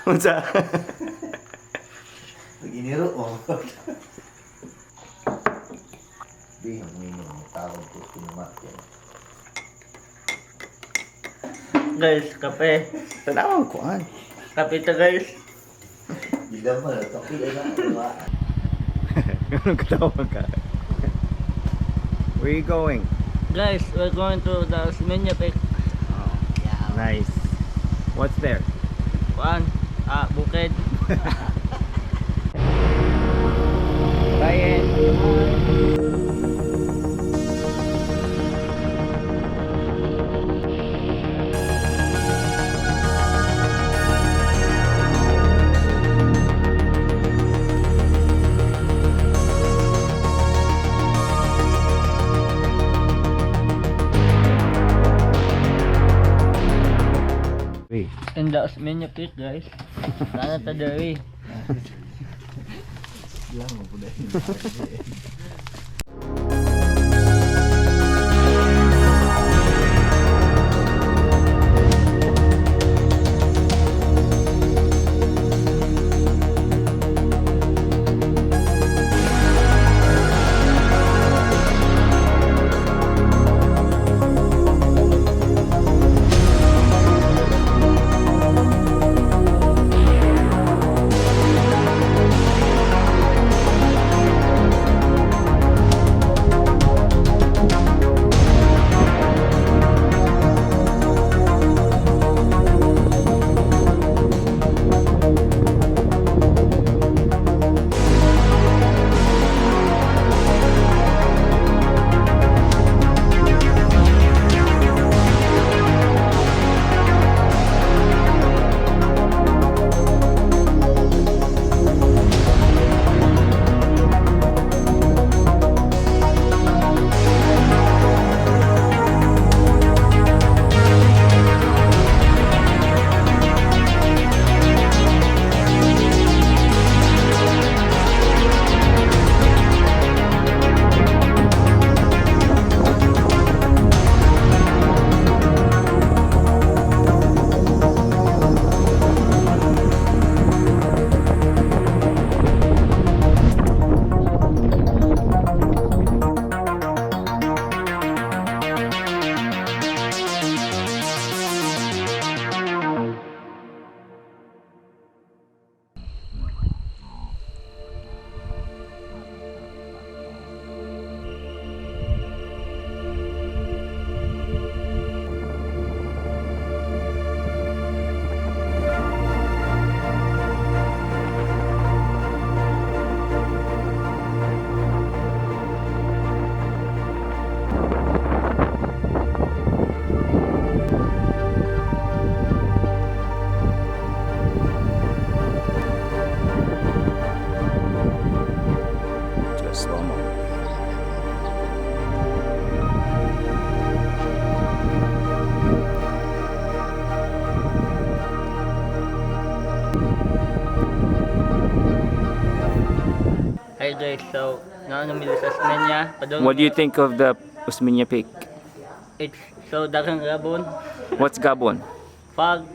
Unsa? Giniro oh. Bihang minum tawag ko sinumakyan. Guys, kape. Tanawang kuan. Kape to guys. Bila mo na tapi na diba? Anong katawag ka? Where you going? Guys, we're going to the Osmeña Peak. Nice. What's there? Kuan? Bukid. Bye. In the Osmeña Peak guys. Sana ta diri. Lang mo pud. Hey guys, so now namili sa Osmeña. What do you think of the Osmeña Peak? It's so daghang gabon. What's Gabon? Fog.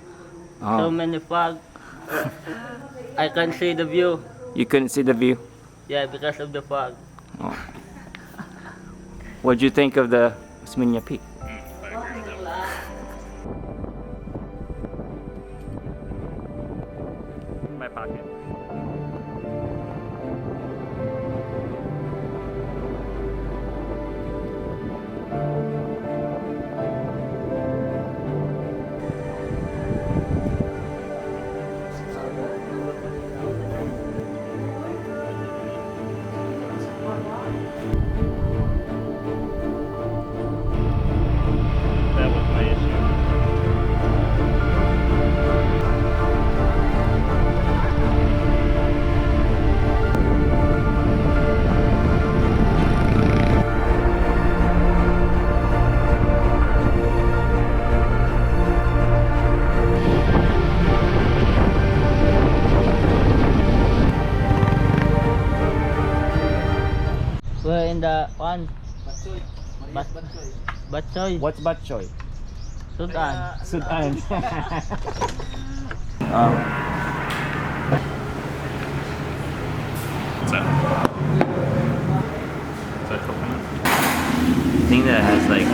So Oh, many fog. I can't see the view. you couldn't see the view. Yeah, because of the fog. Oh. What do you think of the Osmeña Peak? In my pocket. That was my issue. We're in the one. Batsoy. What's batchoy? Sudan. Sudan. What's that? Is that coconut? I think that has like